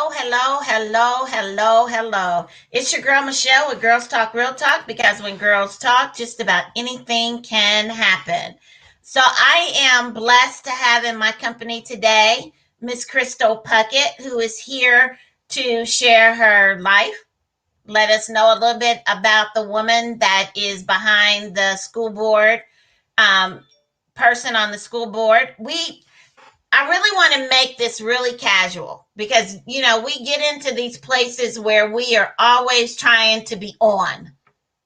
hello. It's your girl Michelle with Girls Talk Real Talk because when girls talk, just about anything can happen. So I am blessed to have in my company today Miss Crystal Puckett, who is here to share her life, let us know a little bit about the woman that is behind the school board, um, person on the school board. I really want to make this really casual because, we get into these places where we are always trying to be on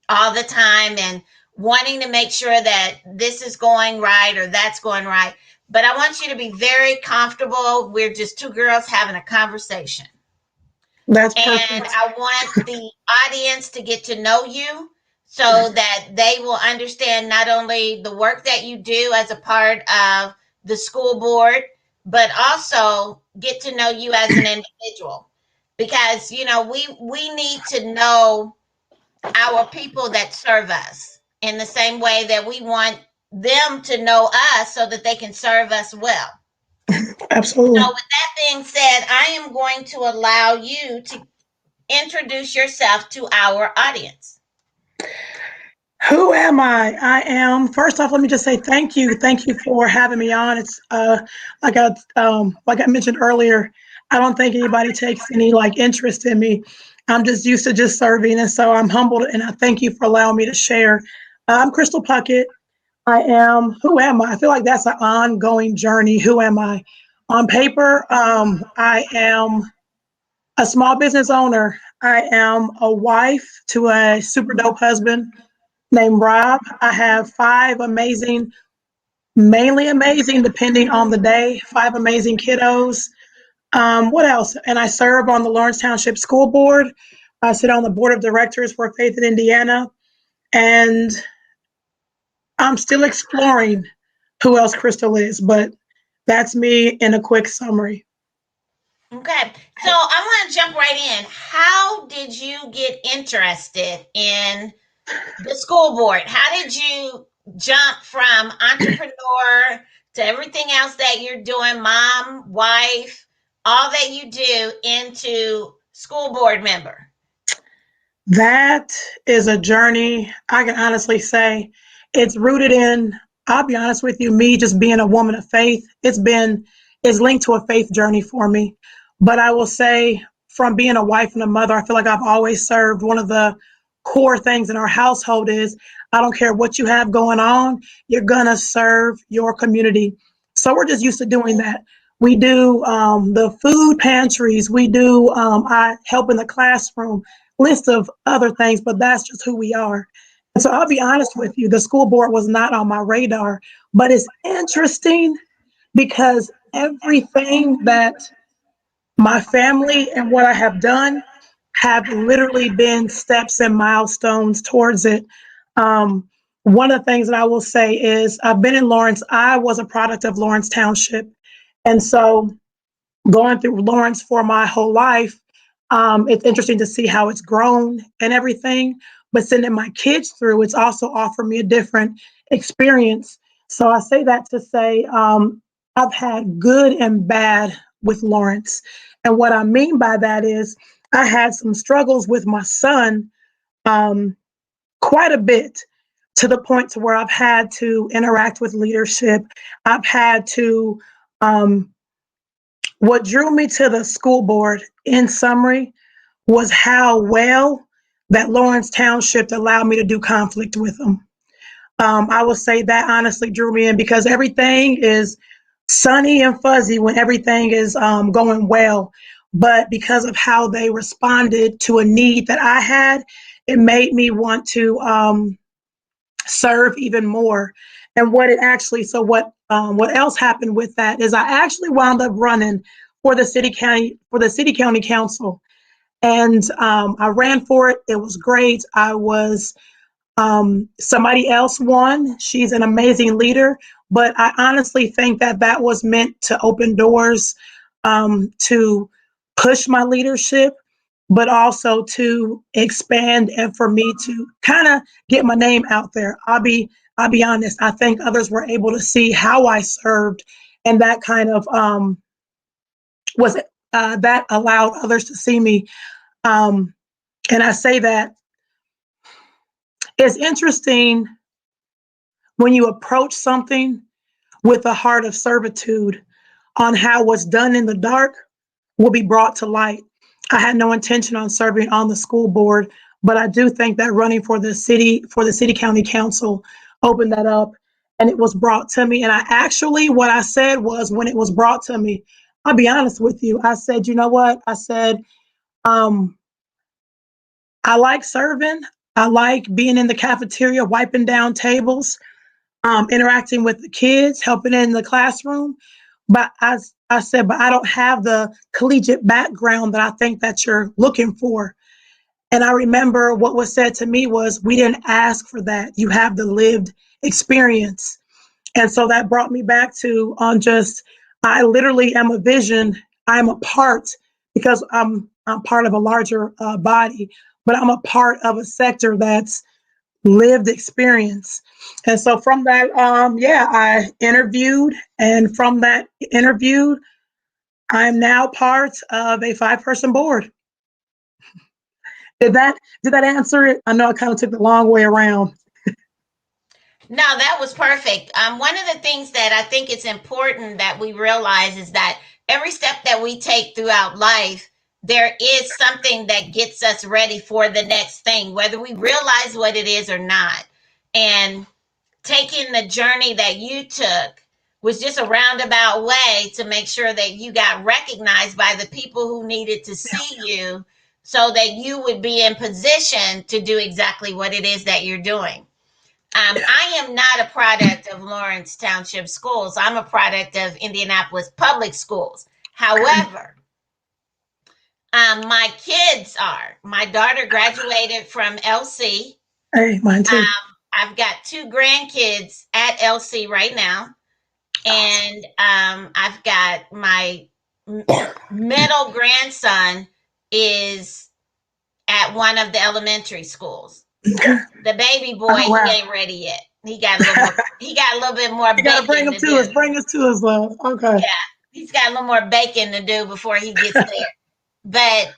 all the time and wanting to make sure that this is going right or that's going right. But I want you to be very comfortable. We're just two girls having a conversation. That's And perfect. I want the audience to get to know you so that they will understand not only the work that you do as a part of the school board, but also get to know you as an individual. Because, we need to know our people that serve us in the same way that we want them to know us so that they can serve us well. So, Absolutely. with that being said, I am going to allow you to introduce yourself to our audience. Who am I? I am, first off, let me just say thank you. Thank you for having me on. It's like I mentioned earlier, I don't think anybody takes any like interest in me. I'm just used to just serving, and so I'm humbled and I thank you for allowing me to share. I'm Crystal Puckett. Who am I? I feel like that's an ongoing journey. Who am I? On paper, I am a small business owner. I am a wife to a super dope husband named Rob. I have five amazing, mainly amazing, depending on the day, five amazing kiddos. What else? And I serve on the Lawrence Township School Board. I sit on the board of directors for Faith in Indiana. And I'm still exploring who else Crystal is, but that's me in a quick summary. Okay, so I want to jump right in. How did you get interested in the school board? How did you jump from entrepreneur to everything else that you're doing, mom, wife, all that you do into school board member? That is a journey. I can honestly say it's rooted in, I'll be honest with you, me just being a woman of faith. It's linked to a faith journey for me. But I will say, from being a wife and a mother, I feel like I've always served. One of the core things in our household is I don't care what you have going on, you're going to serve your community. So we're just used to doing that. We do the food pantries, I help in the classroom, list of other things, but that's just who we are. And so I'll be honest with you, the school board was not on my radar, but it's interesting because everything that my family and what I have done have literally been steps and milestones towards it. Um, One of the things that I will say is I've been in Lawrence. I was a product of Lawrence Township. And so going through Lawrence for my whole life, it's interesting to see how it's grown and everything. But sending my kids through, it's also offered me a different experience. So I say that to say I've had good and bad with Lawrence. And what I mean by that is I had some struggles with my son, um, quite a bit, to the point to where I've had to interact with leadership. I've had to um, what drew me to the school board, in summary, was how well that Lawrence Township allowed me to do conflict with them. I will say that honestly drew me in because everything is sunny and fuzzy when everything is going well. But because of how they responded to a need that I had, it made me want to serve even more. And what else happened with that is I actually wound up running for the city county council, and I ran for it. It was great. I was Somebody else won. She's an amazing leader, but I honestly think that that was meant to open doors, to push my leadership, but also to expand and for me to kind of get my name out there. I'll be honest. I think others were able to see how I served, and that kind of was that allowed others to see me. And I say that it's interesting when you approach something with a heart of servitude on how what's done in the dark will be brought to light. I had no intention on serving on the school board, but I do think that running for the city county council opened that up, and it was brought to me. And I actually, what I said was, when it was brought to me, I'll be honest with you, I said, you know what? I said, um, I like serving. I like being in the cafeteria, wiping down tables, interacting with the kids, helping in the classroom. But I said, but I don't have the collegiate background that I think that you're looking for. And I remember what was said to me was, we didn't ask for that. You have the lived experience. And so that brought me back to on just, I literally am a vision. I'm a part, because I'm part of a larger body, but I'm a part of a sector that's lived experience. And so from that, yeah, I interviewed, and from that interview, I'm now part of a 5-person board. Did that answer it? I know I kind of took the long way around. No, that was perfect. One of the things that I think it's important that we realize is that every step that we take throughout life, there is something that gets us ready for the next thing, whether we realize what it is or not. And taking the journey that you took was just a roundabout way to make sure that you got recognized by the people who needed to see you so that you would be in position to do exactly what it is that you're doing. I am not a product of Lawrence Township Schools. I'm a product of Indianapolis Public Schools. However, my kids are. My daughter graduated from LC. Hey, mine too. I've got 2 grandkids at LC right now. And I've got my middle grandson is at one of the elementary schools. The baby boy, Oh, wow. he ain't ready yet. He got a little more, he got a little bit more You gotta bring bacon him to to us. do. Bring us to us, love. Okay. Yeah, he's got a little more bacon to do before he gets there. But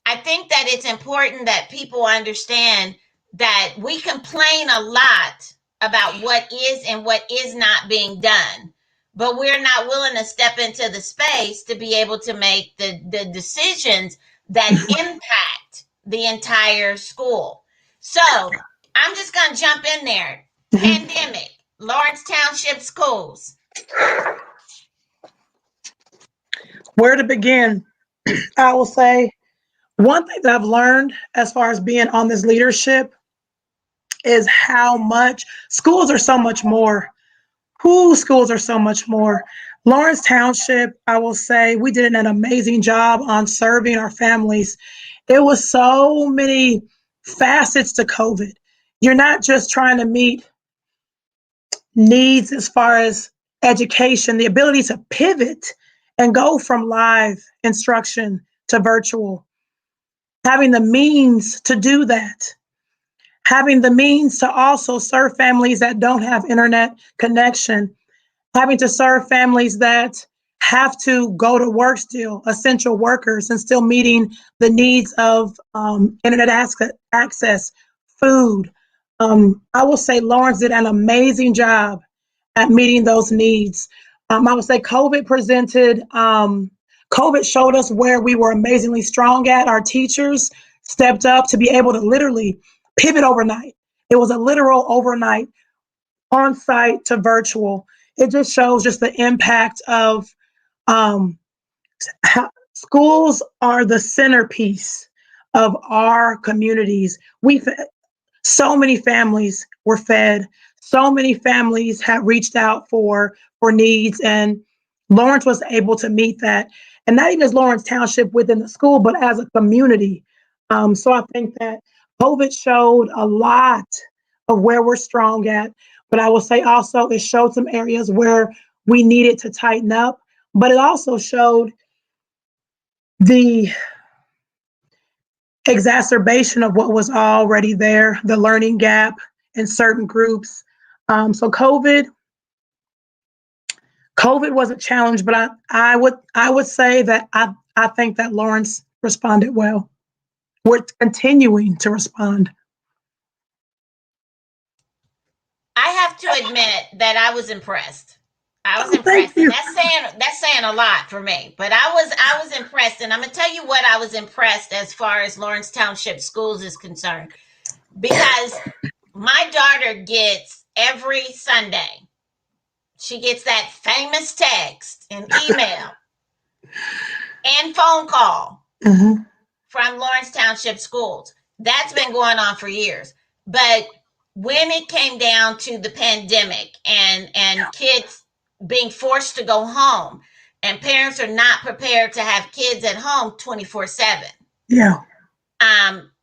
I think that it's important that people understand that we complain a lot about what is and what is not being done, but we're not willing to step into the space to be able to make the decisions that impact the entire school. So I'm just going to jump in there. Pandemic, Lawrence Township Schools. Where to begin? I will say one thing that I've learned as far as being on this leadership is how much schools are so much more. Schools are so much more. Lawrence Township, I will say, we did an amazing job on serving our families. It was so many facets to COVID. You're not just trying to meet needs as far as education, the ability to pivot and go from live instruction to virtual, having the means to do that, having the means to also serve families that don't have internet connection, having to serve families that have to go to work still, essential workers, and still meeting the needs of internet access, food. I will say Lawrence did an amazing job at meeting those needs. I would say COVID showed us where we were amazingly strong at. Our teachers stepped up to be able to literally pivot overnight. It was a literal overnight on site to virtual. It just shows just the impact of how schools are the centerpiece of our communities. So many families were fed. So many families have reached out for needs, and Lawrence was able to meet that. And not even as Lawrence Township within the school, but as a community. So I think that COVID showed a lot of where we're strong at. But I will say also it showed some areas where we needed to tighten up. But it also showed the exacerbation of what was already there, the learning gap in certain groups. So COVID COVID was a challenge, but I would say that I think that Lawrence responded well. We're continuing to respond. I have to admit that I was impressed. I was Oh, thank impressed, and you. that's saying a lot for me. But I was impressed, and I'm gonna tell you what I was impressed as far as Lawrence Township Schools is concerned, because my daughter gets every Sunday. She gets that famous text and email and phone call Hmm. from Lawrence Township Schools. That's been going on for years. But when it came down to the pandemic and kids being forced to go home, and parents are not prepared to have kids at home 24/7, Yeah.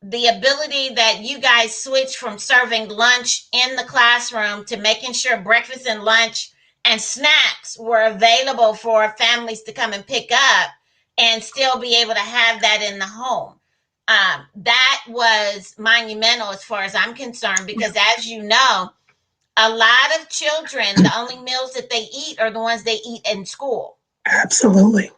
the ability that you guys switch from serving lunch in the classroom to making sure breakfast and lunch and snacks were available for families to come and pick up and still be able to have that in the home. That was monumental as far as I'm concerned, because as you know, a lot of children, the only meals that they eat are the ones they eat in school. Absolutely.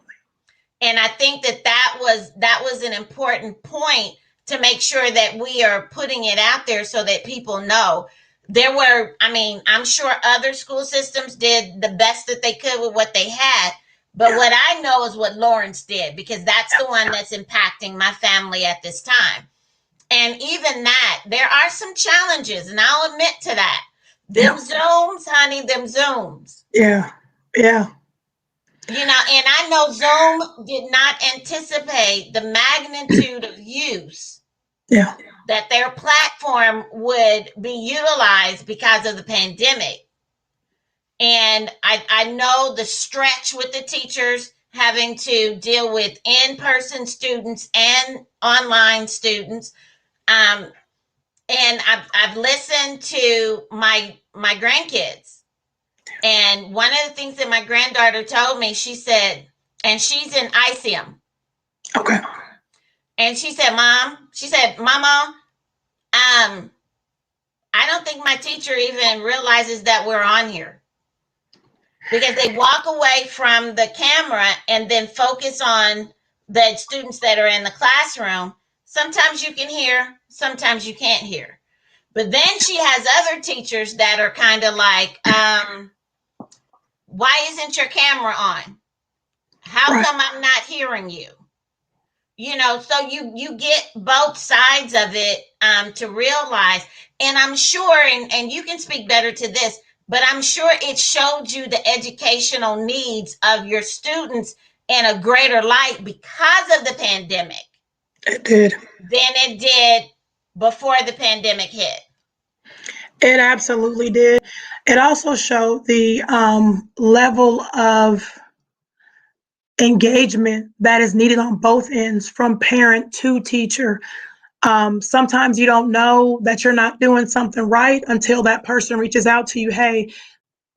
And I think that was an important point to make sure that we are putting it out there so that people know. There were, I mean, I'm sure other school systems did the best that they could with what they had, but what I know is what Lawrence did, because that's the one that's impacting my family at this time. And even that, there are some challenges, and I'll admit to that. Them Yeah. Zooms, honey, them Zooms. Yeah. Yeah. And I know Zoom did not anticipate the magnitude of use Yeah. that their platform would be utilized because of the pandemic. And I know the stretch with the teachers having to deal with in-person students and online students. Um, and I've listened to my grandkids. And one of the things that my granddaughter told me, she said, and she's in ICM. Okay. And she said, Mama, I don't think my teacher even realizes that we're on here, because they walk away from the camera and then focus on the students that are in the classroom. Sometimes you can hear, sometimes you can't hear. But then she has other teachers that are kind of like, why isn't your camera on? How Right. come I'm not hearing you? So you get both sides of it, to realize. And I'm sure, and you can speak better to this, but I'm sure it showed you the educational needs of your students in a greater light because of the pandemic It did. than it did before the pandemic hit. It absolutely did. It also showed the level of engagement that is needed on both ends, from parent to teacher. Sometimes you don't know that you're not doing something right until that person reaches out to you. Hey,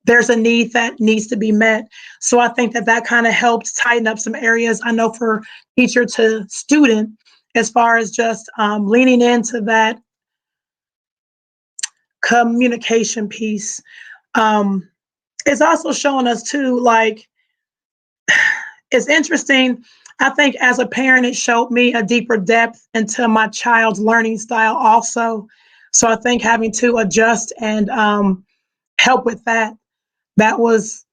there's a need that needs to be met. So I think that kind of helps tighten up some areas. I know for teacher to student, as far as just leaning into that communication piece. Um, it's also showing us too, like, it's interesting. I think as a parent, it showed me a deeper depth into my child's learning style also. So I think having to adjust and help with that was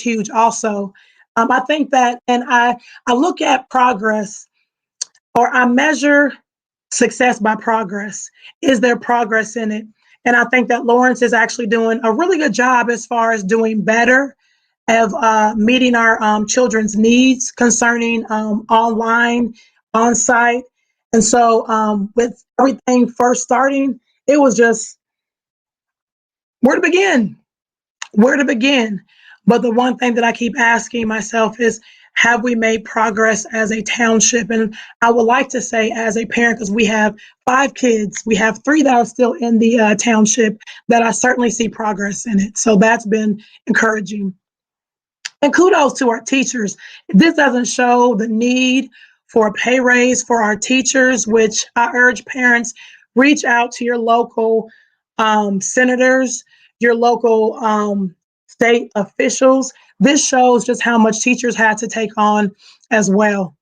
huge also. I think that, and I look at progress, or I measure success by progress. Is there progress in it? And I think that Lawrence is actually doing a really good job as far as doing better of meeting our children's needs concerning online, on site. And so, with everything first starting, it was just where to begin, where to begin. But the one thing that I keep asking myself is, have we made progress as a township? And I would like to say, as a parent, because we have 5 kids, we have 3 that are still in the township, that I certainly see progress in it. So that's been encouraging. And kudos to our teachers. This doesn't show the need for a pay raise for our teachers, which I urge parents, reach out to your local senators, your local state officials. this shows just how much teachers had to take on as well.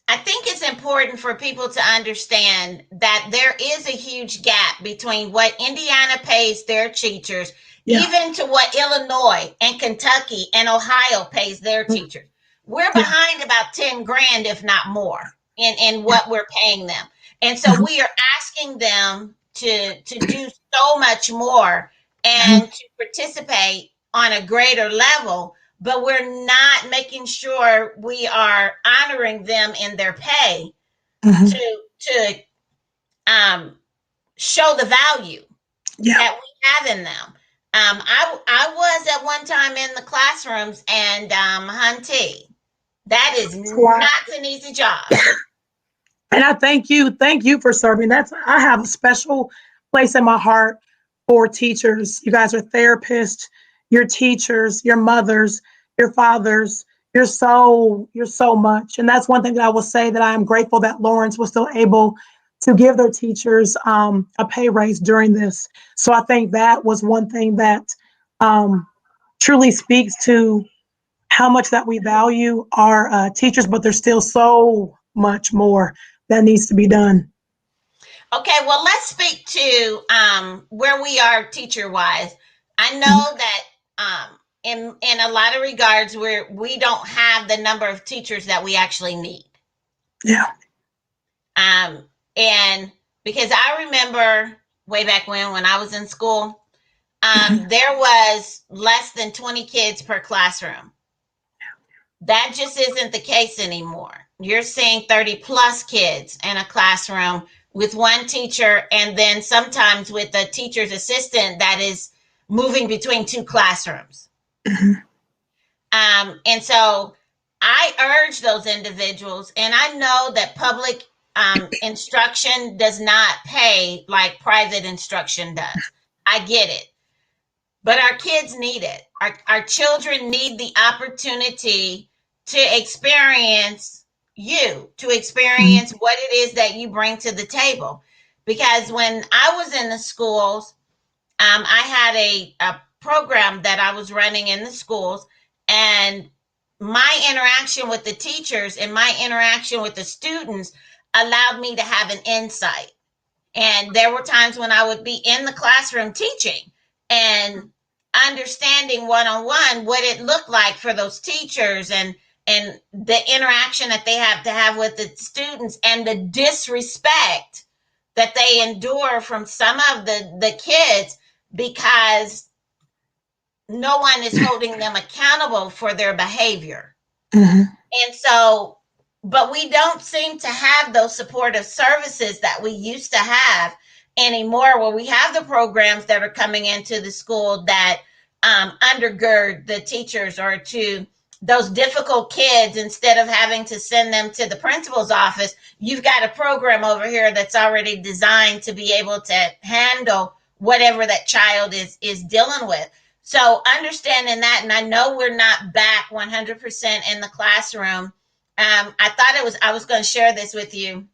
I think it's important for people to understand that there is a huge gap between what Indiana pays their teachers, Yeah. even to what Illinois and Kentucky and Ohio pays their teachers. We're Yeah. behind about 10 grand, if not more, in what we're paying them. And so we are asking them to do so much more and to participate on a greater level, but we're not making sure we are honoring them in their pay to show the value Yeah. that we have in them. I was at one time in the classrooms, and Hunty, that is not an easy job. And I thank you for serving. I have a special place in my heart for teachers. You guys are therapists, you're teachers, your mothers, your fathers. You're so much. And that's one thing that I will say, that I am grateful that Lawrence was still able to give their teachers a pay raise during this. So I think that was one thing that truly speaks to how much that we value our teachers, but there's still so much more that needs to be done. Okay, well, let's speak to where we are teacher wise. I know that in a lot of regards, we don't have the number of teachers that we actually need. Yeah. And because I remember way back when I was in school, there was less than 20 kids per classroom. That just isn't the case anymore. You're seeing 30 plus kids in a classroom with one teacher, and then sometimes with a teacher's assistant that is moving between two classrooms. And so I urge those individuals, and I know that public instruction does not pay like private instruction does. I get it. But our kids need it. Our children need the opportunity to experience you, to experience what it is that you bring to the table. Because when I was in the schools, I had a program that I was running in the schools, and my interaction with the teachers and my interaction with the students allowed me to have an insight. And there were times when I would be in the classroom teaching and understanding one-on-one what it looked like for those teachers, and the interaction that they have to have with the students, and the disrespect that they endure from some of the kids, because no one is holding them accountable for their behavior. And so, but we don't seem to have those supportive services that we used to have anymore, where we have the programs that are coming into the school that undergird the teachers, or to those difficult kids, instead of having to send them to the principal's office, you've got a program over here that's already designed to be able to handle whatever that child is dealing with. So understanding that, and I know we're not back 100% in the classroom. I was going to share this with you.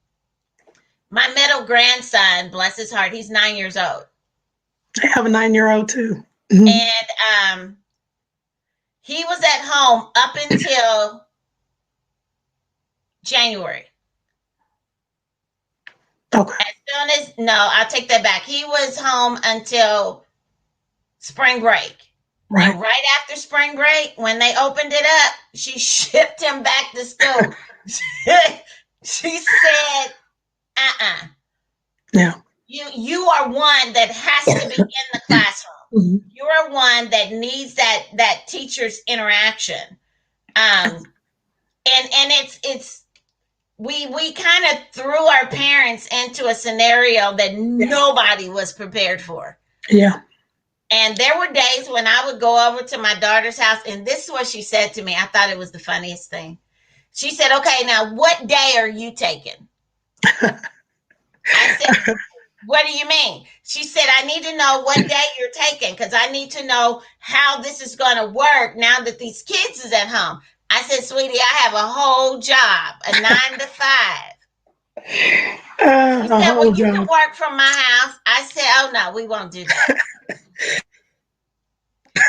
My middle grandson, bless his heart, he's 9 years old. I have a 9-year-old too. And he was at home up until January. Okay. I'll take that back. He was home until spring break. Right. And right after spring break, when they opened it up, she shipped him back to school. She said, Yeah. You are one that has to be in the classroom. You are one that needs that teacher's interaction. And it's we kind of threw our parents into a scenario that nobody was prepared for. Yeah. And there were days when I would go over to my daughter's house, and this is what she said to me. I thought it was the funniest thing. She said, "Okay, now what day are you taking?" I said, "What do you mean?" She said, "I need to know what day you're taking, because I need to know how this is going to work now that these kids is at home." I said, "Sweetie, I have a whole job, a 9 to 5. She said, "Well, you can work from my house." I said, "Oh no, we won't do that."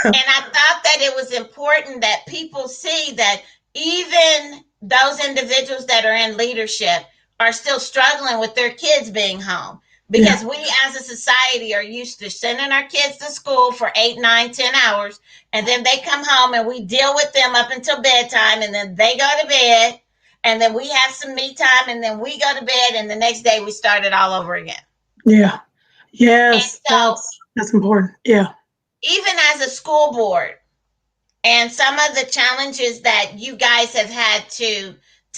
And I thought that it was important that people see that even those individuals that are in leadership are still struggling with their kids being home, Yeah. because we as a society are used to sending our kids to school for 8, 9, 10 hours, and then they come home and we deal with them up until bedtime, and then they go to bed, and then we have some me time, and then we go to bed, and the next day we start it all over again. Yeah. And Yes. so That's important. Yeah. even as a school board, and some of the challenges that you guys have had to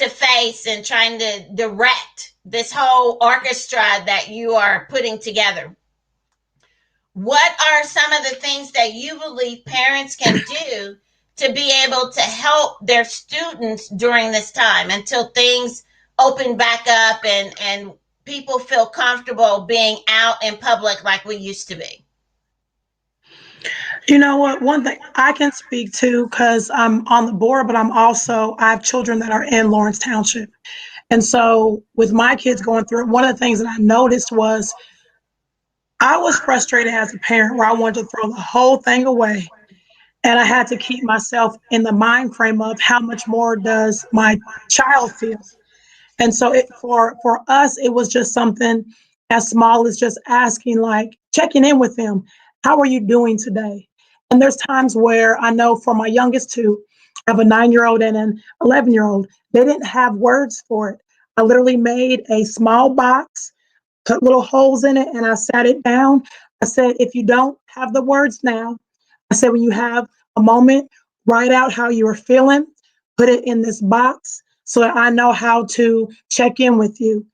face in trying to direct this whole orchestra that you are putting together, what are some of the things that you believe parents can do to be able to help their students during this time until things open back up and people feel comfortable being out in public like we used to be? You know what? One thing I can speak to, because I'm on the board, but I have children that are in Lawrence Township. And so with my kids going through it, one of the things that I noticed was I was frustrated as a parent where I wanted to throw the whole thing away. And I had to keep myself in the mind frame of how much more does my child feel. And so for us, it was just something as small as just asking, like checking in with them. How are you doing today? And there's times where I know for my youngest two, I have a 9-year old and an 11-year old. They didn't have words for it. I literally made a small box, put little holes in it, and I sat it down. I said, if you don't have the words now, I said, when you have a moment, write out how you are feeling, put it in this box so that I know how to check in with you.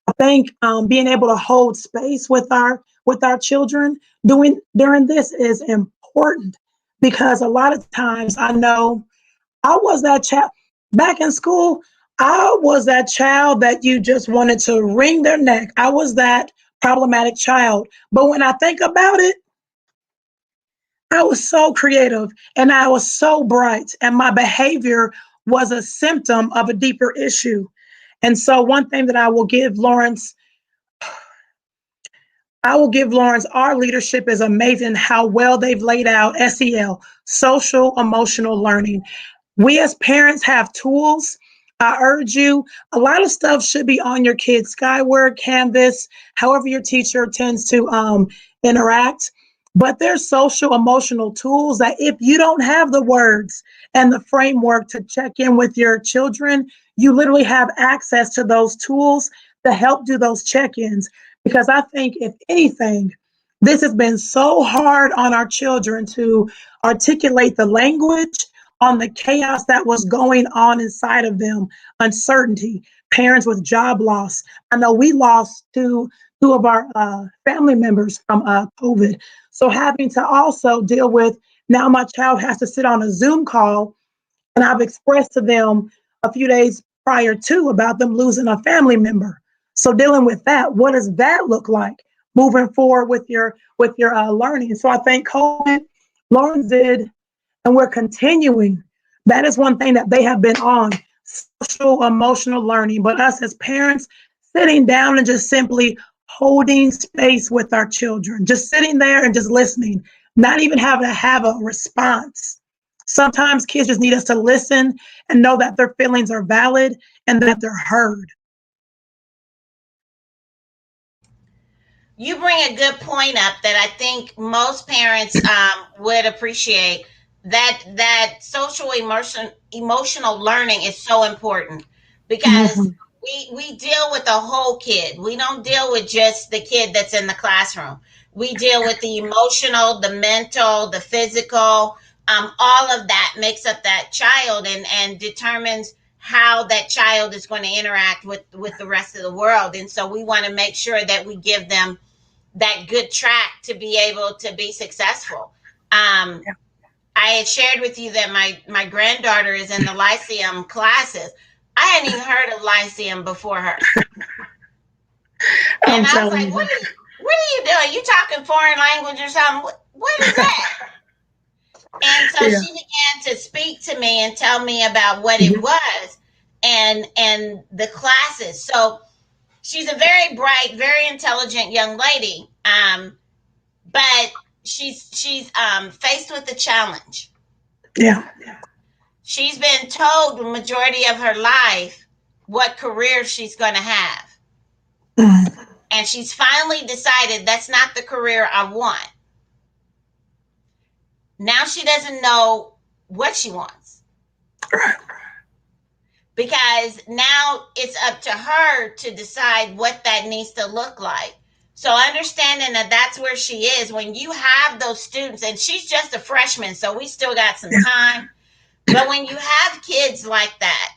I think being able to hold space with our children doing during this is important, because a lot of times I know I was that child back in school. I was that child that you just wanted to wring their neck. I was that problematic child. But when I think about it, I was so creative and I was so bright, and my behavior was a symptom of a deeper issue. And so, one thing that I will give Lawrence, our leadership is amazing how well they've laid out SEL, social emotional learning. We as parents have tools. I urge you, a lot of stuff should be on your kids' Skyward, Canvas, however your teacher tends to interact. But there's social emotional tools that if you don't have the words and the framework to check in with your children, you literally have access to those tools to help do those check-ins. Because I think, if anything, this has been so hard on our children to articulate the language on the chaos that was going on inside of them, uncertainty, parents with job loss. I know we lost two of our family members from COVID. So having to also deal with, now my child has to sit on a Zoom call, and I've expressed to them a few days prior to about them losing a family member. So dealing with that, what does that look like moving forward with your learning? So I think COVID, Lawrence did, and we're continuing. That is one thing that they have been on, social emotional learning. But us as parents, sitting down and just simply holding space with our children, just sitting there and just listening, not even having to have a response. Sometimes kids just need us to listen and know that their feelings are valid and that they're heard. You bring a good point up that I think most parents would appreciate. That social emotional learning is so important, because Mhm. we deal with the whole kid. We don't deal with just the kid that's in the classroom. We deal with the emotional, the mental, the physical. All of that makes up that child, and determines how that child is going to interact with the rest of the world. And so we want to make sure that we give them that good track to be able to be successful. Um, I had shared with you that my granddaughter is in the Lyceum classes. I hadn't even heard of Lyceum before her, and I'm I was telling like, you. what are you doing? You talking foreign language or something? What is that?" And so Yeah. she began to speak to me and tell me about what it Mhm. was, and the classes. So she's a very bright, very intelligent young lady. But she's faced with a challenge. Yeah. She's been told the majority of her life what career she's going to have. Mm. And she's finally decided that's not the career I want. Now she doesn't know what she wants because now it's up to her to decide what that needs to look like. So understanding that that's where she is when you have those students, and she's just a freshman, so we still got some Yeah. time. But when you have kids like that,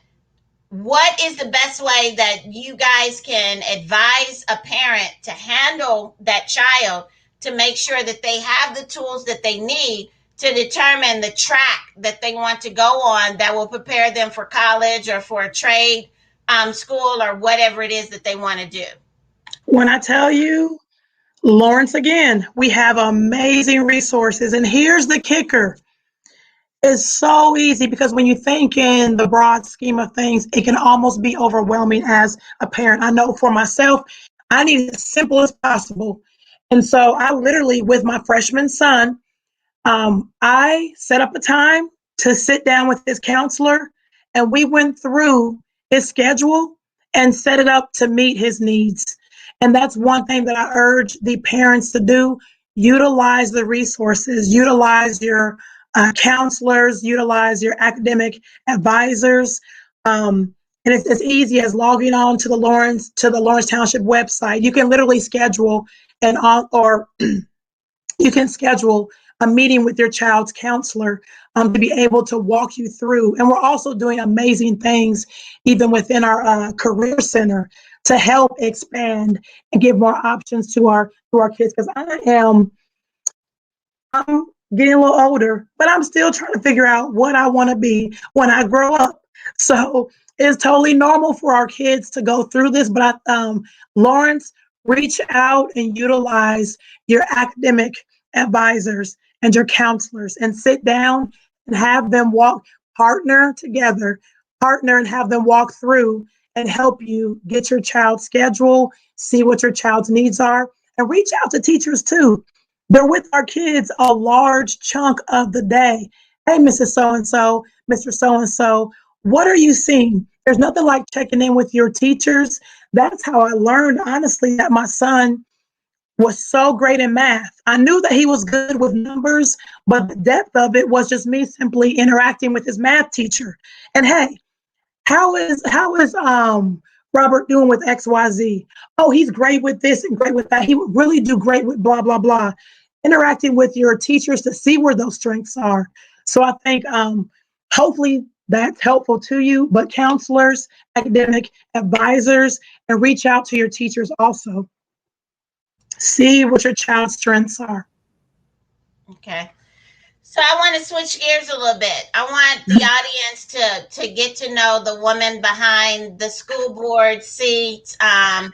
what is the best way that you guys can advise a parent to handle that child to make sure that they have the tools that they need to determine the track that they want to go on that will prepare them for college or for a trade school or whatever it is that they want to do? When I tell you, Lawrence, again, we have amazing resources. And here's the kicker. It's so easy because when you think in the broad scheme of things, it can almost be overwhelming as a parent. I know for myself, I need it as simple as possible. And so I literally, with my freshman son, I set up a time to sit down with his counselor, and we went through his schedule and set it up to meet his needs. And that's one thing that I urge the parents to do. Utilize the resources, utilize your counselors, utilize your academic advisors. And it's as easy as logging on to the Lawrence Township website. You can literally schedule an on or you can schedule a meeting with your child's counselor to be able to walk you through. And we're also doing amazing things even within our career center to help expand and give more options to our kids. Because I'm getting a little older, but I'm still trying to figure out what I want to be when I grow up. So it's totally normal for our kids to go through this. But Lawrence, reach out and utilize your academic advisors and your counselors and sit down and have them partner together, partner and have them walk through and help you get your child's schedule, see what your child's needs are, and reach out to teachers too. They're with our kids a large chunk of the day. Hey, Mrs. So and so, Mr. So and so, what are you seeing? There's nothing like checking in with your teachers. That's how I learned, honestly, that my son was so great in math. I knew that he was good with numbers, but the depth of it was just me simply interacting with his math teacher. And hey, how is Robert doing with XYZ? Oh, he's great with this and great with that. He would really do great with blah blah blah. Interacting with your teachers to see where those strengths are. So I think hopefully that's helpful to you. But counselors, academic advisors, and reach out to your teachers also. See what your child's strengths are. Okay. So I want to switch gears a little bit. I want the audience to get to know the woman behind the school board seat. I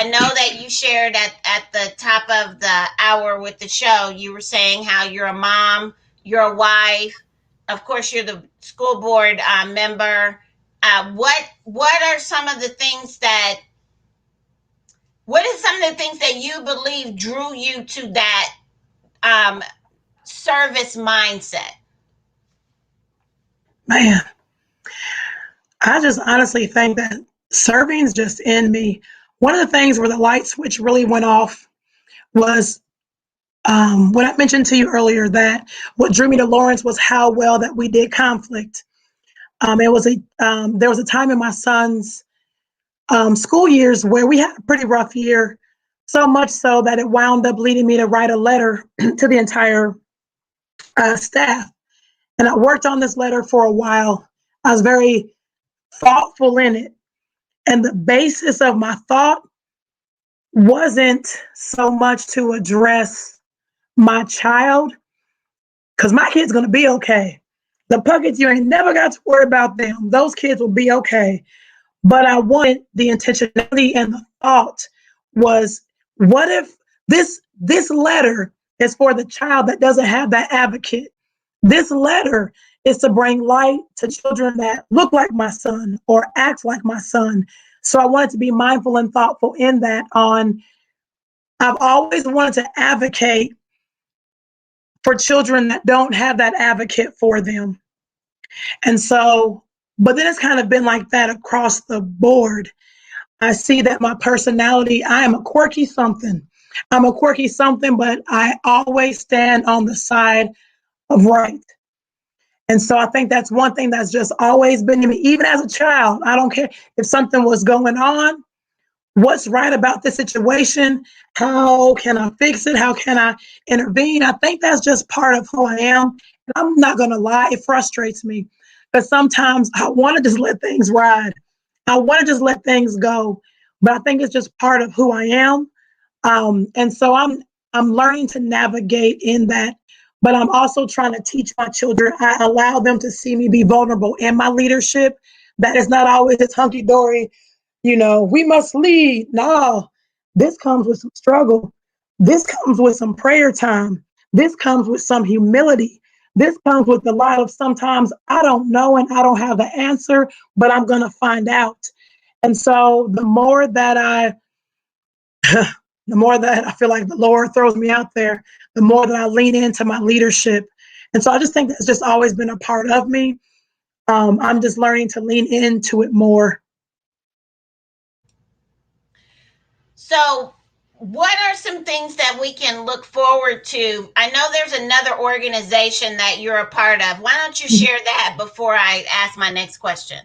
know that you shared at the top of the hour with the show, you were saying how you're a mom, you're a wife, of course, you're the school board member. What are some of the things that what are some of the things that you believe drew you to that um, service mindset? Man, I just honestly think that serving is just in me. One of the things where the light switch really went off was what I mentioned to you earlier, that what drew me to Lawrence was how well that we did conflict. There was a time in my son's school years where we had a pretty rough year, so much so that it wound up leading me to write a letter to the entire staff. And I worked on this letter for a while. I was very thoughtful in it. And the basis of my thought wasn't so much to address my child, because my kid's going to be okay. The Puckets, you ain't never got to worry about them. Those kids will be okay. But I wanted the intentionality, and the thought was, what if this letter is for the child that doesn't have that advocate? This letter is to bring light to children that look like my son or act like my son. So I wanted to be mindful and thoughtful in that. I've always wanted to advocate for children that don't have that advocate for them. And so, but then it's kind of been like that across the board. I see that my personality, I am a quirky something. I'm a quirky something, but I always stand on the side of right. And so I think that's one thing that's just always been in me, even as a child. I don't care if something was going on, what's right about the situation, how can I fix it, how can I intervene. I think that's just part of who I am. And I'm not going to lie, it frustrates me because sometimes I want to just let things ride. I want to just let things go, but I think it's just part of who I am. And so I'm learning to navigate in that, but I'm also trying to teach my children. I allow them to see me be vulnerable in my leadership. That is not always this hunky dory, we must lead. No, this comes with some struggle. This comes with some prayer time. This comes with some humility. This comes with a lot of sometimes I don't know and I don't have the answer, but I'm going to find out. And so the more that I feel like the Lord throws me out there, the more that I lean into my leadership. And so I just think that's just always been a part of me. I'm just learning to lean into it more. So, what are some things that we can look forward to? I know there's another organization that you're a part of. Why don't you share that before I ask my next question?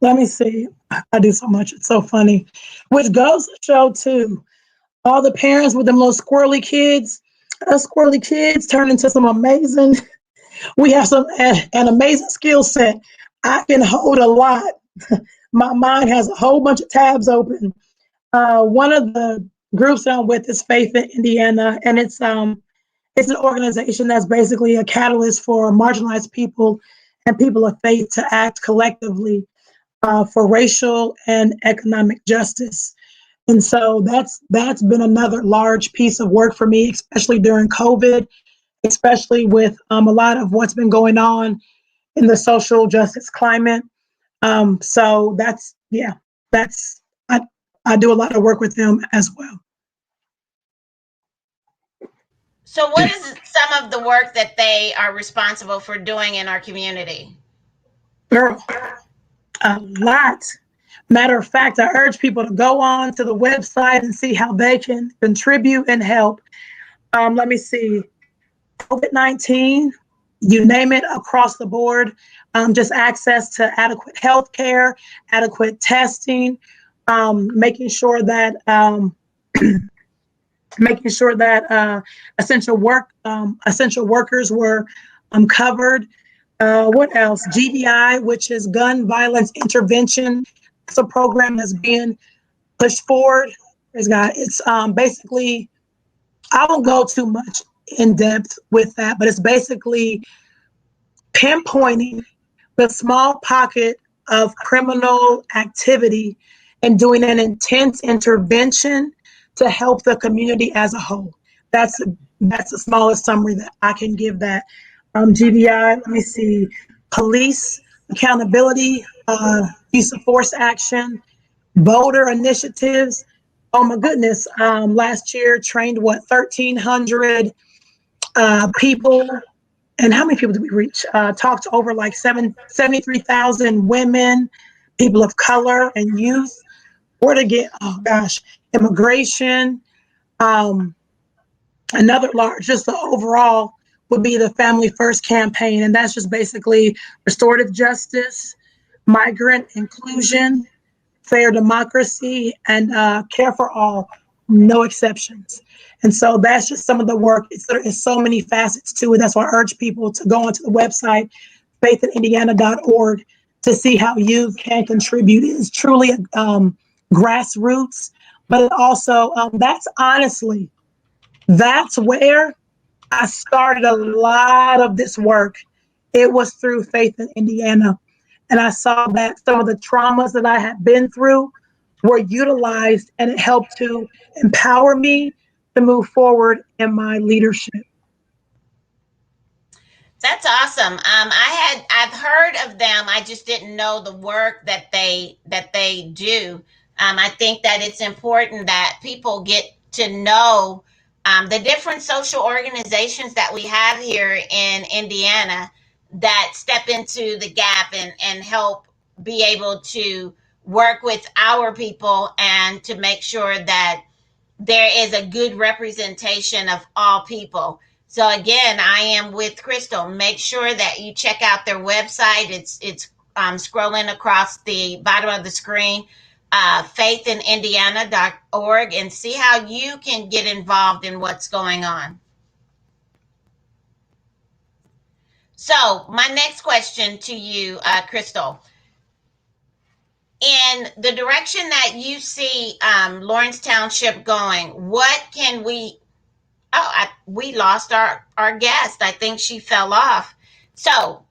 Let me see. I do so much. It's so funny. Which goes to show too, all the parents with them little squirrely kids, us squirrely kids turn into some amazing. We have an amazing skill set. I can hold a lot. My mind has a whole bunch of tabs open. One of the groups that I'm with is Faith in Indiana, and it's an organization that's basically a catalyst for marginalized people and people of faith to act collectively for racial and economic justice. And so that's been another large piece of work for me, especially during COVID, especially with a lot of what's been going on in the social justice climate. So that's I do a lot of work with them as well. So, what is some of the work that they are responsible for doing in our community? Girl, a lot. Matter of fact, I urge people to go on to the website and see how they can contribute and help. Let me see. COVID-19, you name it, across the board. Just access to adequate health care, adequate testing, making sure that essential workers were covered. What else? GVI, which is gun violence intervention. It's a program that's being pushed forward. It's basically, I won't go too much in depth with that, but it's basically pinpointing the small pocket of criminal activity and doing an intense intervention to help the community as a whole. That's the smallest summary that I can give that. GDI, let me see, police accountability, use of force action, voter initiatives. Oh my goodness, last year trained 1,300 people. And how many people did we reach? Talked to over like 73,000 women, people of color, and youth. Where to get, oh gosh, immigration. Another large, just the overall would be the Family First campaign. And that's just basically restorative justice, migrant inclusion, fair democracy, and care for all, no exceptions. And so that's just some of the work. There is so many facets to it. That's why I urge people to go onto the website, faithinindiana.org, to see how you can contribute. It is truly grassroots, but it also, that's where I started a lot of this work. It was through Faith in Indiana. And I saw that some of the traumas that I had been through were utilized, and it helped to empower me to move forward in my leadership. That's awesome. I've heard of them. I just didn't know the work that they do. I think that it's important that people get to know the different social organizations that we have here in Indiana that step into the gap and help be able to work with our people and to make sure that there is a good representation of all people. So again, I am with Crystal. Make sure that you check out their website. It's scrolling across the bottom of the screen, faithinindiana.org, and see how you can get involved in what's going on. So my next question to you, Crystal, in the direction that you see Lawrence Township going, what can we? We lost our guest. I think she fell off. So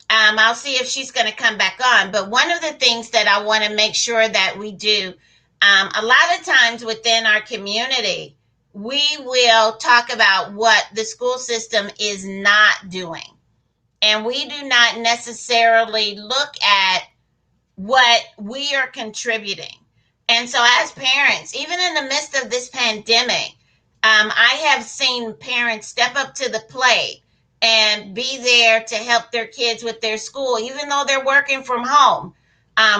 I'll see if she's going to come back on. But one of the things that I want to make sure that we do, a lot of times within our community, we will talk about what the school system is not doing. And we do not necessarily look at what we are contributing. And so, as parents, even in the midst of this pandemic, I have seen parents step up to the plate and be there to help their kids with their school, even though they're working from home,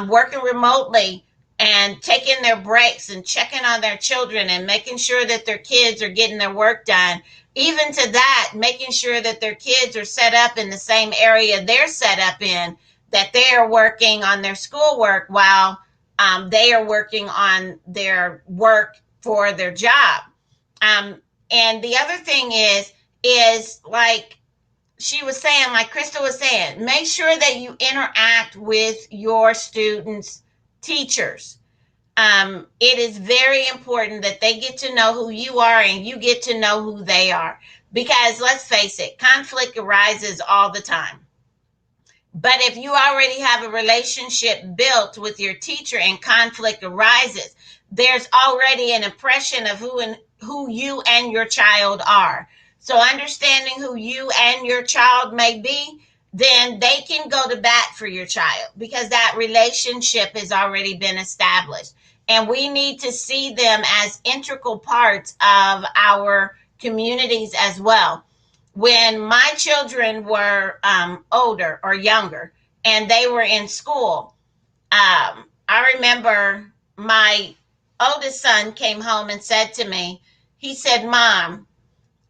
working remotely and taking their breaks and checking on their children and making sure that their kids are getting their work done. Even to that, making sure that their kids are set up in the same area they're set up in, that they are working on their schoolwork while they are working on their work for their job. And the other thing is like she was saying, like Crystal was saying, make sure that you interact with your students' teachers. It is very important that they get to know who you are and you get to know who they are. Because let's face it, conflict arises all the time. But if you already have a relationship built with your teacher and conflict arises, there's already an impression of who you and your child are. So understanding who you and your child may be, then they can go to bat for your child because that relationship has already been established. And we need to see them as integral parts of our communities as well. When my children were older or younger and they were in school, I remember my oldest son came home and said to me, he said, "Mom,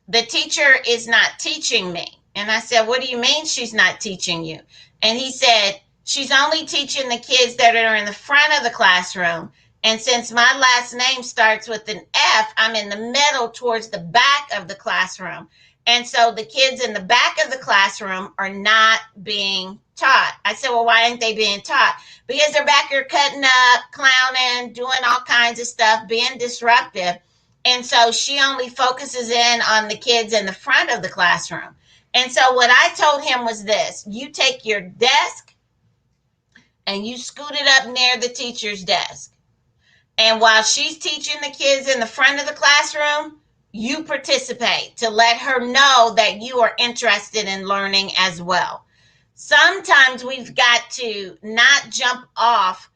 the teacher is not teaching me." And I said, "What do you mean she's not teaching you?" And he said, "She's only teaching the kids that are in the front of the classroom. And since my last name starts with an F, I'm in the middle towards the back of the classroom. And so the kids in the back of the classroom are not being taught." I said, "Well, why aren't they being taught?" "Because they're back here cutting up, clowning, doing all kinds of stuff, being disruptive. And so she only focuses in on the kids in the front of the classroom." And so what I told him was this: you take your desk and you scoot it up near the teacher's desk. And while she's teaching the kids in the front of the classroom, you participate to let her know that you are interested in learning as well. Sometimes we've got to not jump off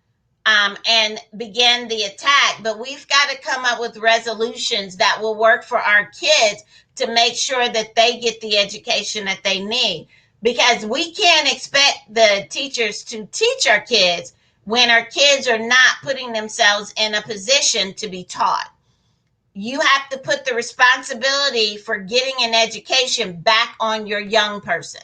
and begin the attack, but we've got to come up with resolutions that will work for our kids to make sure that they get the education that they need. Because we can't expect the teachers to teach our kids when our kids are not putting themselves in a position to be taught. You have to put the responsibility for getting an education back on your young person.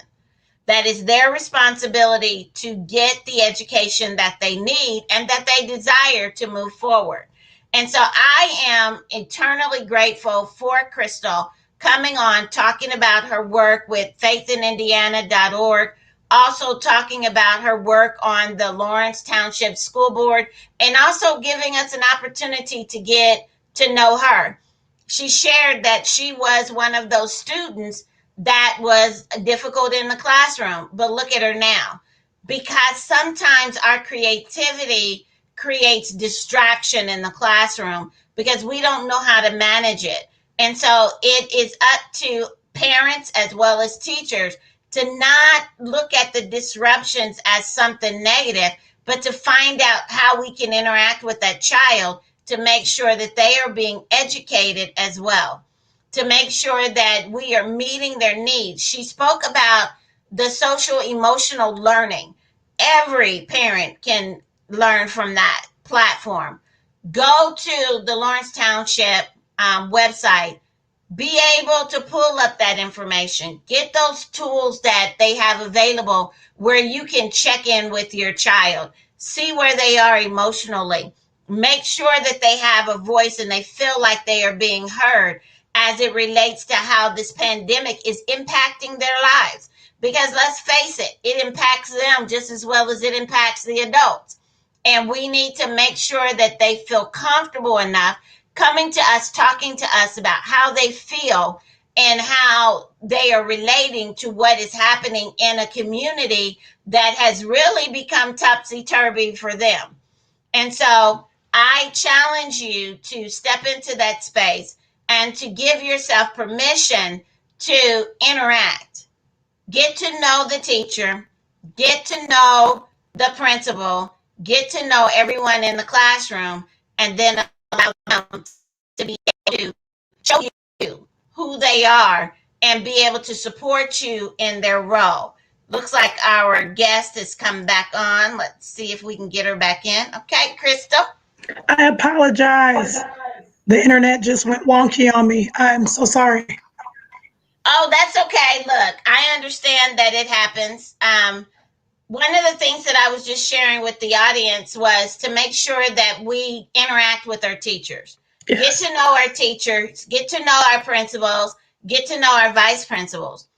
That is their responsibility to get the education that they need and that they desire to move forward. And so I am eternally grateful for Crystal coming on, talking about her work with faithinindiana.org, also talking about her work on the Lawrence Township School Board, and also giving us an opportunity to get to know her. She shared that she was one of those students that was difficult in the classroom, but look at her now. Because sometimes our creativity creates distraction in the classroom because we don't know how to manage it. And so it is up to parents as well as teachers to not look at the disruptions as something negative, but to find out how we can interact with that child to make sure that they are being educated as well. to make sure that we are meeting their needs. She spoke about the social emotional learning. Every parent can learn from that platform. Go to the Lawrence Township website, be able to pull up that information, get those tools that they have available where you can check in with your child, see where they are emotionally, make sure that they have a voice and they feel like they are being heard as it relates to how this pandemic is impacting their lives. Because let's face it, it impacts them just as well as it impacts the adults. And we need to make sure that they feel comfortable enough coming to us, talking to us about how they feel and how they are relating to what is happening in a community that has really become topsy-turvy for them. And so I challenge you to step into that space and to give yourself permission to interact. Get to know the teacher, get to know the principal, get to know everyone in the classroom, and then allow them to be able to show you who they are and be able to support you in their role. Looks like our guest has come back on. Let's see if we can get her back in. Okay, Crystal. I apologize. The internet just went wonky on me. I'm so sorry. Oh, that's okay. Look, I understand that it happens. One of the things that I was just sharing with the audience was to make sure that we interact with our teachers, Yes. get to know our teachers, get to know our principals, get to know our vice principals,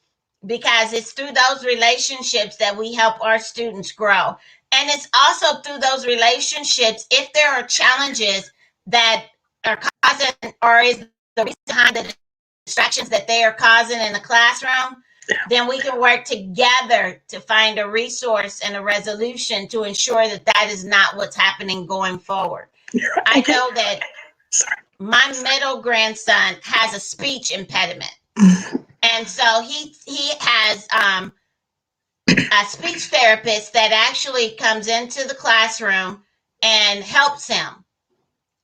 because it's through those relationships that we help our students grow. And it's also through those relationships, if there are challenges that are causing or is the reason behind the distractions that they are causing in the classroom, then we can work together to find a resource and a resolution to ensure that that is not what's happening going forward. I Okay. know that Sorry. my middle grandson has a speech impediment. And so he has a speech therapist that actually comes into the classroom and helps him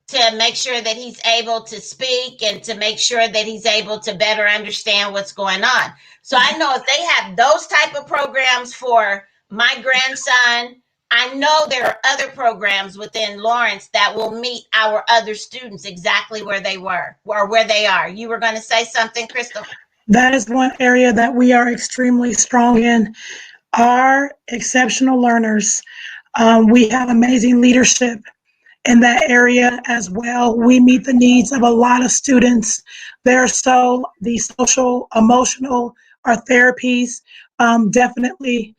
to make sure that he's able to speak and to make sure that he's able to better understand what's going on. So I know if they have those type of programs for my grandson, I know there are other programs within Lawrence that will meet our other students exactly where they were or where they are. You were going to say something, Crystal? That is one area that we are extremely strong in. Our exceptional learners. We have amazing leadership in that area as well. We meet the needs of a lot of students. They're so the social, emotional, our therapies. Definitely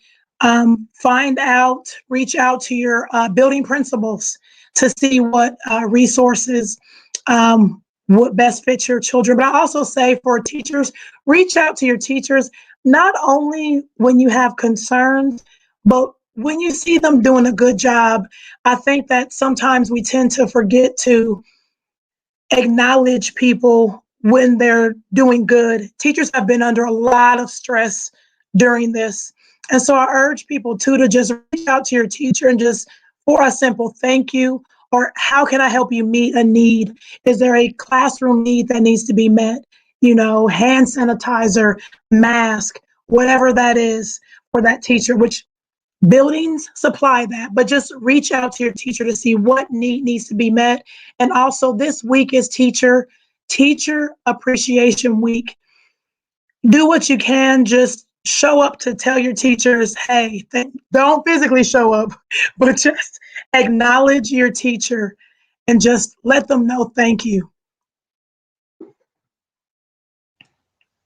reach out to your building principals to see what resources would best fit your children. But I also say for teachers, reach out to your teachers, not only when you have concerns, but when you see them doing a good job. I think that sometimes we tend to forget to acknowledge people when they're doing good. Teachers have been under a lot of stress during this. And so I urge people too to just reach out to your teacher and just for a simple thank you or how can I help you meet a need? Is there a classroom need that needs to be met? You know, hand sanitizer, mask, whatever that is for that teacher, which buildings supply that, but just reach out to your teacher to see what need needs to be met. And also this week is teacher appreciation week. Do what you can, just show up to tell your teachers, hey, don't physically show up, but just acknowledge your teacher and just let them know thank you.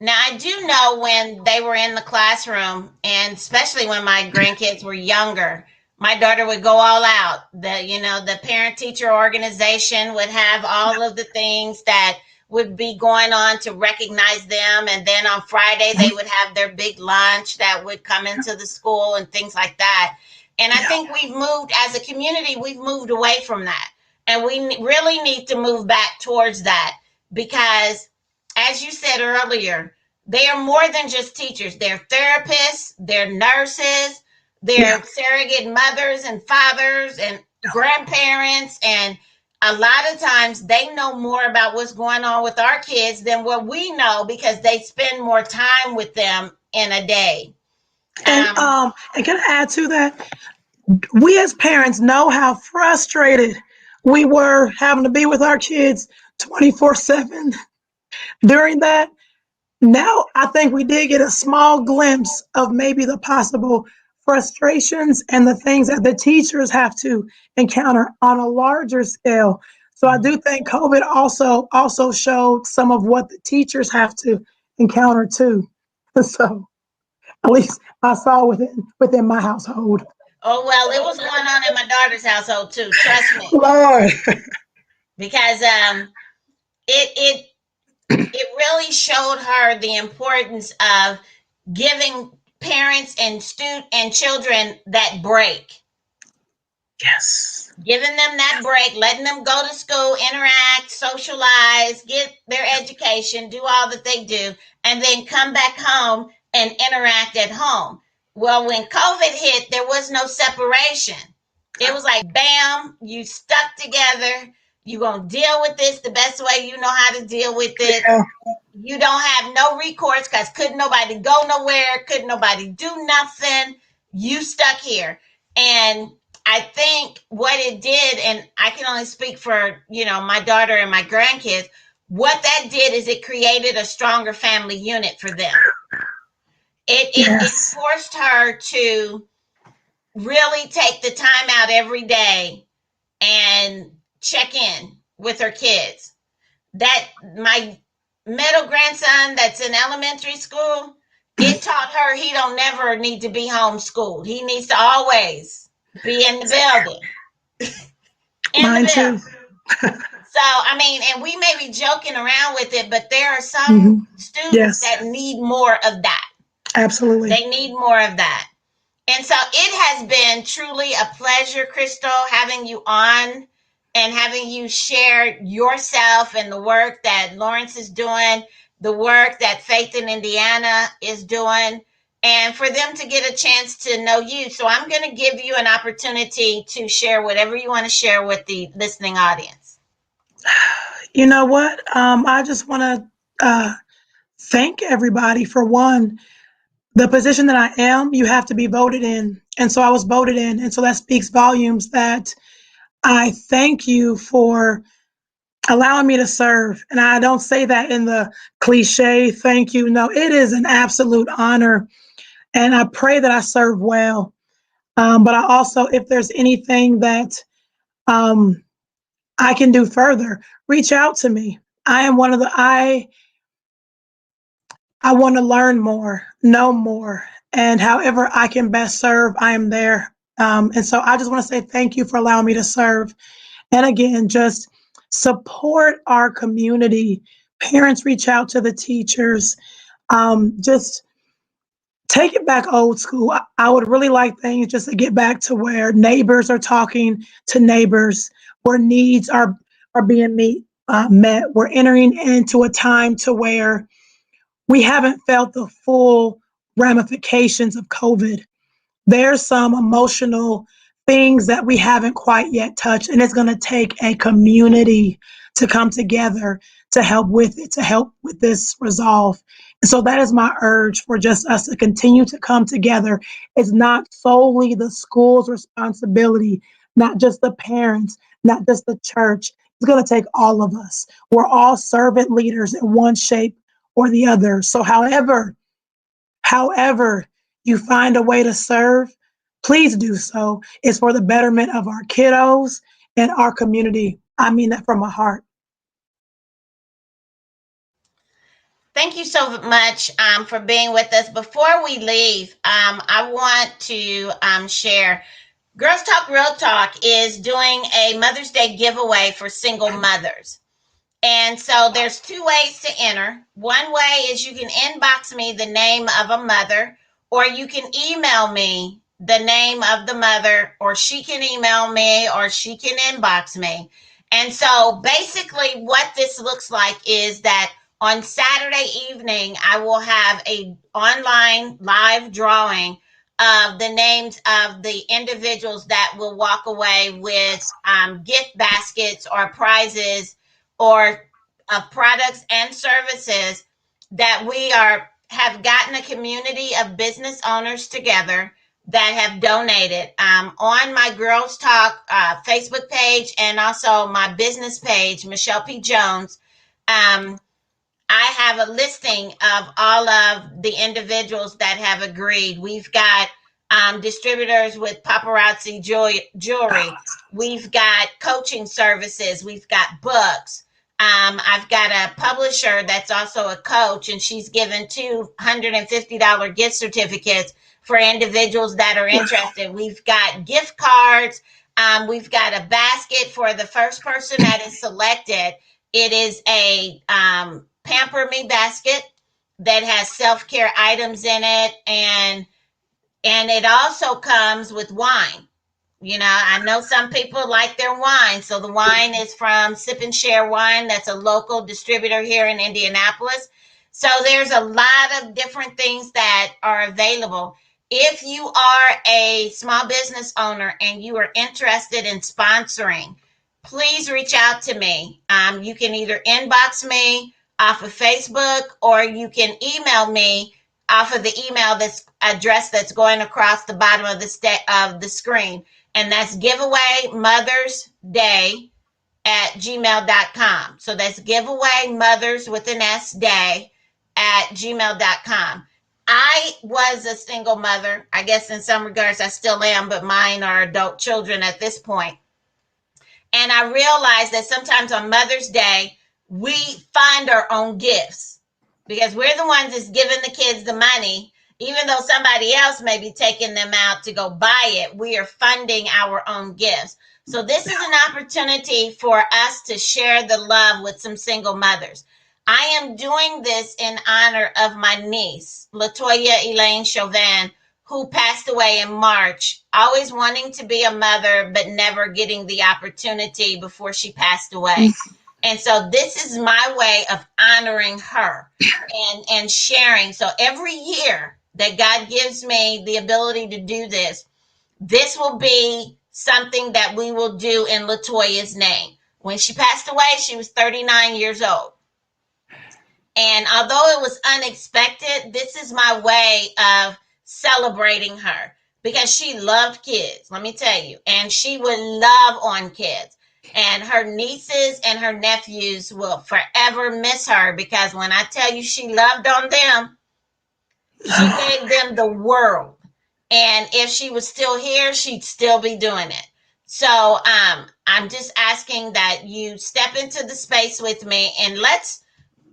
Now, I do know when they were in the classroom, and especially when my grandkids were younger, my daughter would go all out. The parent teacher organization would have all of the things that would be going on to recognize them. And then on Friday, they would have their big lunch that would come into the school and things like that. And I think we've moved as a community, we've moved away from that. And we really need to move back towards that because as you said earlier, they are more than just teachers. They're therapists, they're nurses, they're surrogate mothers and fathers and grandparents and a lot of times they know more about what's going on with our kids than what we know because they spend more time with them in a day. And can I add to that? We as parents know how frustrated we were having to be with our kids 24/7 during that. Now, I think we did get a small glimpse of maybe the possible frustrations and the things that the teachers have to encounter on a larger scale. So I do think COVID also showed some of what the teachers have to encounter too. So at least I saw within my household. Oh, well, it was going on in my daughter's household too. Trust me, Lord. because it it really showed her the importance of giving parents and student and children that break. Yes. Giving them that break, letting them go to school, interact, socialize, get their education, do all that they do, and then come back home and interact at home. Well, when COVID hit, there was no separation. It was like, bam, you stuck together. You're going to deal with this the best way you know how to deal with it. Yeah. You don't have no recourse because couldn't nobody go nowhere, couldn't nobody do nothing. You stuck here. And I think what it did, and I can only speak for, my daughter and my grandkids, what that did is it created a stronger family unit for them. It forced her to really take the time out every day and check in with her kids. That my middle grandson that's in elementary school, it taught her he don't never need to be homeschooled. He needs to always be in the building. Mine too. So, I mean, and we may be joking around with it, but there are some students that need more of that. Absolutely. They need more of that. And so it has been truly a pleasure, Crystal, having you on and having you share yourself and the work that Lawrence is doing, the work that Faith in Indiana is doing, and for them to get a chance to know you. So I'm going to give you an opportunity to share whatever you want to share with the listening audience. You know what? I just want to thank everybody. For one, the position that I am, you have to be voted in. And so I was voted in. And so that speaks volumes that I thank you for allowing me to serve. And I don't say that in the cliche, thank you. No, it is an absolute honor. And I pray that I serve well. But I also, if there's anything that I can do further, reach out to me. I am one of the, I want to learn more, know more, and however I can best serve, I am there. And so I just want to say thank you for allowing me to serve. And again, just support our community. Parents, reach out to the teachers. Just take it back old school. I would really like things just to get back to where neighbors are talking to neighbors, where needs are being met. We're entering into a time to where we haven't felt the full ramifications of COVID. There's some emotional things that we haven't quite yet touched, and it's going to take a community to come together to help with it, to help with this resolve. And so that is my urge for just us to continue to come together. It's not solely the school's responsibility, not just the parents, not just the church. It's going to take all of us. We're all servant leaders in one shape or the other. So however you find a way to serve, please do so. It's for the betterment of our kiddos and our community. I mean that from my heart. Thank you so much for being with us. Before we leave, I want to share Girlz Talk Real Talk is doing a Mother's Day giveaway for single mothers. And so there's two ways to enter. One way is you can inbox me the name of a mother, or you can email me the name of the mother, or she can email me, or she can inbox me. And so basically what this looks like is that on Saturday evening, I will have a online live drawing of the names of the individuals that will walk away with gift baskets or prizes or products and services that we have gotten a community of business owners together that have donated on my Girlz Talk Facebook page and also my business page, Michelle P. Jones. I have a listing of all of the individuals that have agreed. We've got distributors with paparazzi jewelry. We've got coaching services. We've got books. I've got a publisher that's also a coach, and she's given $250 gift certificates for individuals that are interested. We've got gift cards. We've got a basket for the first person that is selected. It is a Pamper Me basket that has self-care items in it, and it also comes with wine. You know, I know some people like their wine. So the wine is from Sip and Share Wine. That's a local distributor here in Indianapolis. So there's a lot of different things that are available. If you are a small business owner and you are interested in sponsoring, please reach out to me. You can either inbox me off of Facebook, or you can email me off of the email address that's going across the bottom of the screen. And that's giveaway Mother's Day at gmail.com. So that's giveaway mothers with an S day at gmail.com. I was a single mother. I guess in some regards I still am, but mine are adult children at this point. And I realized that sometimes on Mother's Day, we find our own gifts because we're the ones that's giving the kids the money. Even though somebody else may be taking them out to go buy it, we are funding our own gifts. So this is an opportunity for us to share the love with some single mothers. I am doing this in honor of my niece, Latoya Elaine Chauvin, who passed away in March, always wanting to be a mother, but never getting the opportunity before she passed away. And so this is my way of honoring her and sharing. So every year that God gives me the ability to do this, this will be something that we will do in Latoya's name. When she passed away, she was 39 years old. And although it was unexpected, this is my way of celebrating her because she loved kids, let me tell you, and she would love on kids. And her nieces and her nephews will forever miss her because when I tell you she loved on them, she gave them the world. And if she was still here, she'd still be doing it. So I'm just asking that you step into the space with me and let's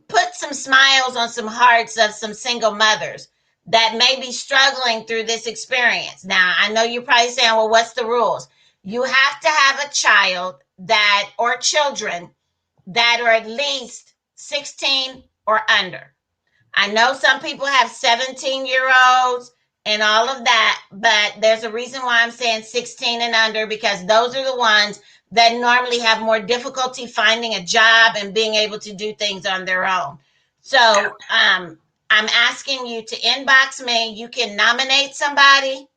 put some smiles on some hearts of some single mothers that may be struggling through this experience. Now, I know you're probably saying, well, what's the rules? You have to have a child or children that are at least 16 or under. I know some people have 17-year-olds and all of that, but there's a reason why I'm saying 16 and under, because those are the ones that normally have more difficulty finding a job and being able to do things on their own. So I'm asking you to inbox me. You can nominate somebody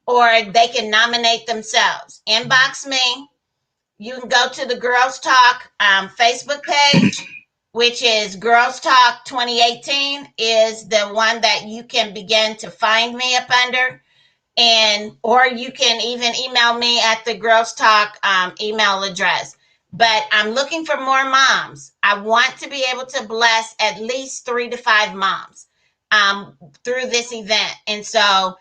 or they can nominate themselves. Inbox me. You can go to the Girlz Talk Facebook page, which is Girlz Talk 2018 is the one that you can begin to find me up under. Or you can even email me at the Girlz Talk email address. But I'm looking for more moms. I want to be able to bless at least 3 to 5 moms through this event. And so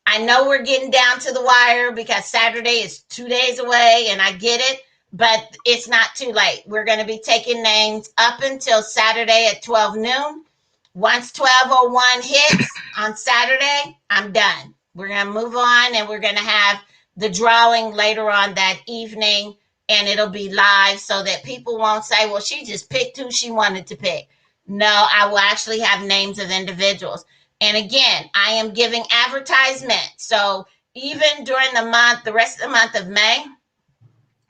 I know we're getting down to the wire because Saturday is 2 days away, and I get it, but it's not too late. We're going to be taking names up until Saturday at 12 noon. Once 12:01 hits on Saturday, I'm done. We're going to move on, and we're going to have the drawing later on that evening, and it'll be live so that people won't say, well, she just picked who she wanted to pick. No, I will actually have names of individuals. And again, I am giving advertisement. So even during the rest of the month of May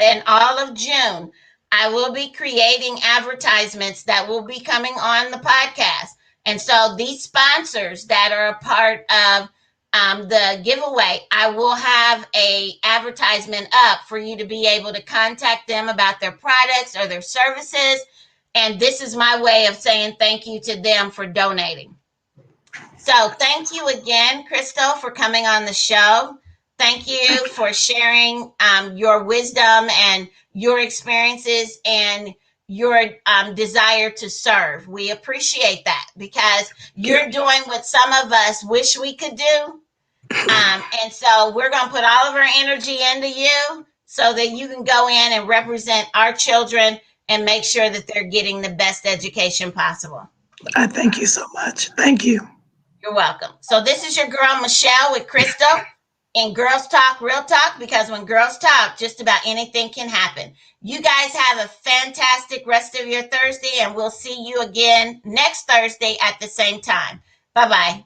and all of June, I will be creating advertisements that will be coming on the podcast. And so these sponsors that are a part of the giveaway, I will have a advertisement up for you to be able to contact them about their products or their services. And this is my way of saying thank you to them for donating. So thank you again, Crystal, for coming on the show. Thank you for sharing your wisdom and your experiences and your desire to serve. We appreciate that because you're doing what some of us wish we could do. And so we're going to put all of our energy into you so that you can go in and represent our children and make sure that they're getting the best education possible. I thank you so much. Thank you. You're welcome. So this is your girl, Michelle, with Crystal in Girlz Talk, Real Talk, because when girls talk, just about anything can happen. You guys have a fantastic rest of your Thursday, and we'll see you again next Thursday at the same time. Bye-bye.